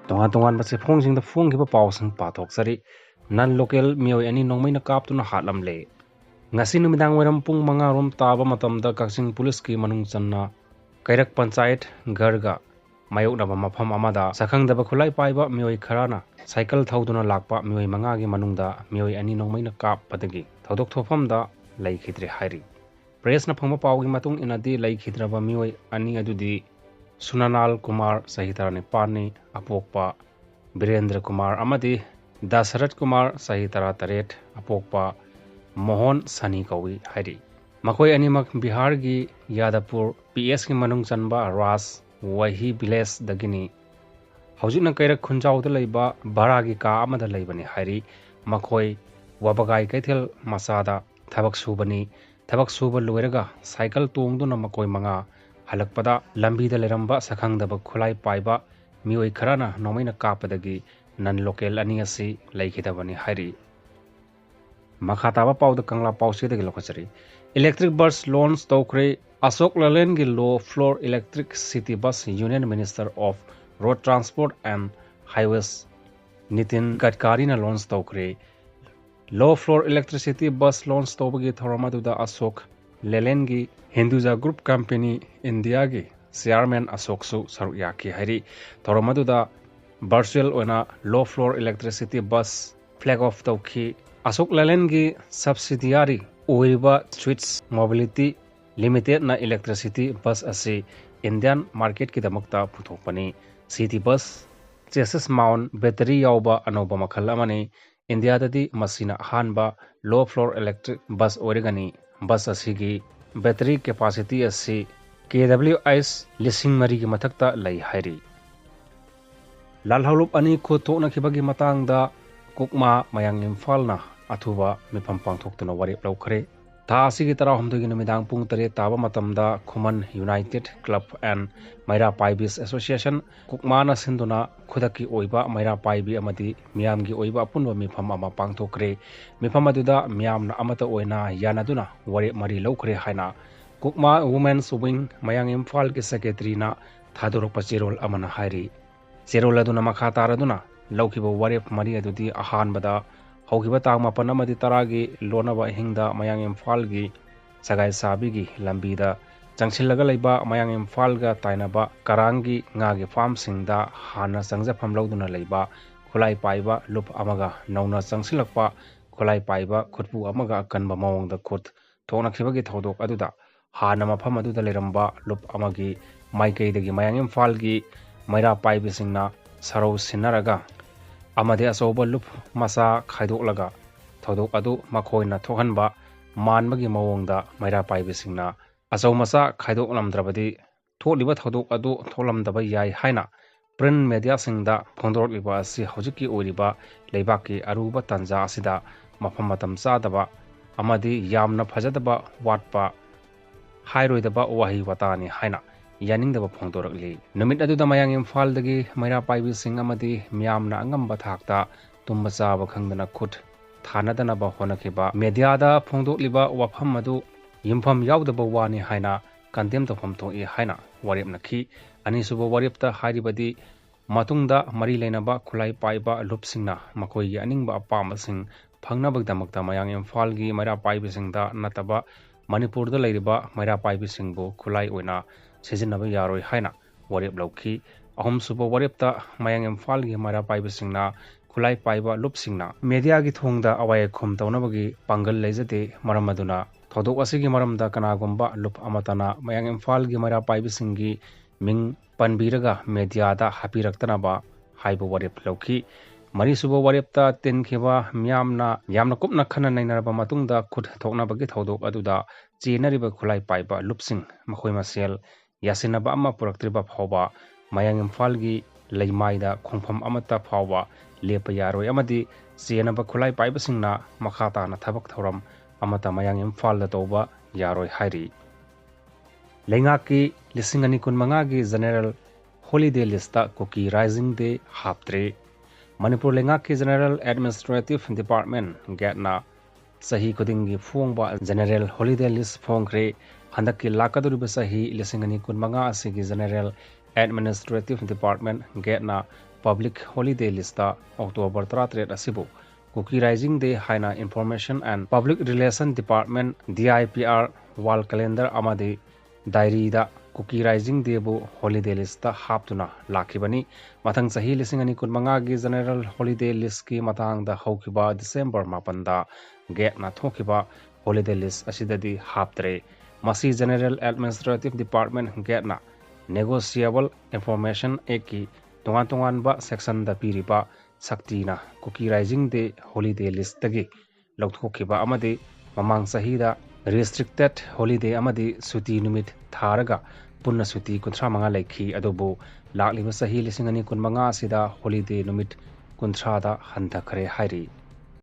tongan tongan base phong ki pausing pathok sari nan local mioi ani nongmai na kap tuna hatlam le ngasi numidang weram pung manga rom taba matamda Kaching police ki manung channa kairak panchayat garga mayok na mafam amada sakhang daba khulai paiba mioi kharana cycle thauduna lakpa mioi manga gi manungda mioi ani nongmai na kap padagi thodok thofam da lai khidre hairi press na phangma pawgi matung inadi lai khidraba mioi ani adudi Sunanal Kumar Sahitara Pani Apokpa Birendra Kumar Amadi Dasarat Kumar Sahitara Taret Apokpa Mohon Sani Kawi Hari Makoi Animak Bihar gi Yadapur PS ki Manung Chanba Ras Wahi Village Dagini Haujuna Kairak Khunjau da Leiba Baragi ka Amada Leibani Hari Makoi Wabagai Kaithel Masada Thabak Suba Lueraga Cycle Tungduna Makoi Manga halakpada lambi da leramba sakhang daba khulai paiba mioi kharana nomaina kapadagi nan local ani asi laikhidabani hairi makhataba pawda kangla pawse dagi lokachari electric bus launch tokre Ashok Lalen gi low floor electric city bus union minister of road transport and highways Nitin Gadkari na launch tokre low floor electricity bus launch tobagi thorama da Ashok Lalen gi Hinduja Group Company India gi chairman Ashok Su Sarukya ki hari thoromadu da virtual ona low floor electricity bus flag off tawki Ashok Leyland gi subsidiary oiriba Switch Mobility Limited na electricity bus ase Indian market ki damakta puthokpani city bus chassis mount battery yawba anoba makhal amani India dadi masina hanba low floor electric bus origani bus asigi battery capacity asi KWS lising mari ki mathakta lai hairi lalhaulup ani kho thokna khibagi matang da Kukma Mayang Imphal na athuba mifam pangthoktuna wari laukhre tha asigi tara humdu gi numidang pung tare taba matamda Khuman United Club and Maira Paibis Association Kukma na sinduna khudaki oiba Maira Paibi amadi miyam gi oiba punwa mifam ama pangthokre mifam aduda miyam na amata oina yanaduna wari mari laukhre haina Kukma Women's Wing Mayang Imphal ki secretary na thadorok pachirol amana hairi cherol aduna makha taraduna laukiba wari mari adudi ahan bada haukiba tang mapan amadi taragi lonaba hingda Mayang Imphal gi sagai sabi gi lambi da changsillaga leiba Mayang Imphal ga tainaba karangi nga gi farm singda hana changjafam lauduna leiba khulai paiba lup amaga nauna changsilakpa khulai paiba khutpu amaga kanba mawongda khut thona khibagi thodok aduda hana mafam aduda leramba lup amagi maikeidagi Mayang Imphal gi Maira Paibi singna sarau sinaraga amade asoba lup masa khaidoklaga thodok adu makhoina thohanba manbagi mawongda Maira Paibi singna asau masa khaidoklamdrabadi tholiba thodok adu tholamdaba yai haina print media singda phondorliba asi hojiki oiriba leibaki aruba tanja asida mafam matam chadaba amadi yamna phajadaba watpa hairoidaba wahi watani haina yaningdaba phongdorakli numit aduda Mayang Imphal dagi Maira Paibi sing amadi miyamna angamba thakta tumba chaba khangdana khut thanadana honakhiba media da phongdokliba wafam adu yimpham yaudaba wani haina kandem tofam thoi haina warep nakhi anisuba warepta haribadi matungda mari leinaba khulai paiba lupsingna makoi gi aningba apama sing phangnabagdamakta Mayang Imphal gi Maira Paibi singda nataba Manipur da leiriba Maira Paibi singbu khulai oina sijinaba yaroi haina warep lauki ahum suba warepta Mayang Imphal gi Maira Paibi singna khulai paiba lupsingna media gi thongda awai khom tawnabagi pangal leijate maramaduna thodok asigi maramda kanagumba lup amatana Mayang Imphal gi Maira Paibi singi ming panbiraga media da hapiraktanaba haibu warep lauki mari suba warepta tenkhiba yamna kupna khana nainaraba matungda khut thoknabagi thodok aduda chenariba khulai paiba lupsing makhoi masel yasinaba ama puraktriba phawba Mayang Imphal gi leimaida khongpham amata phawba lepa yaroi amadi chenaba khulai paiba singna makhata na thabak thoram amata Mayang Imphal da toba yaroi hairi lengaki lisingani kunmanga gi general holiday lista koki rising day haptre Manipur lengaki general administrative department getna sahi khudingi phongba general holiday list phongre handaki lakaduriba sahi lisingani kunmanga asigi general Administrative Department GATE Public Holiday Lista October 13 asibu Cookie Rising Day haina Information and Public Relation Department DIPR Wall Calendar amadi Diary da Cookie Rising Day bu Holiday Lista haptuna lakibani mathang sahi lisingani kunmanga gi General Holiday List ki matang da haukiba December mapanda GATE na thokiba Holiday List asidadi haptre masi General Administrative Department GATE na Negotiable Information Eki tongan ba section da piriba saktina Cookie Rising Day Holiday List tagi lawthokiba amadi mamang sahida restricted holiday amadi suti numit tharaga punna suti kunthra manga laikhi adobu lakliba sahi lisingani kunmanga sida holiday numit kunthra da handakhare hairi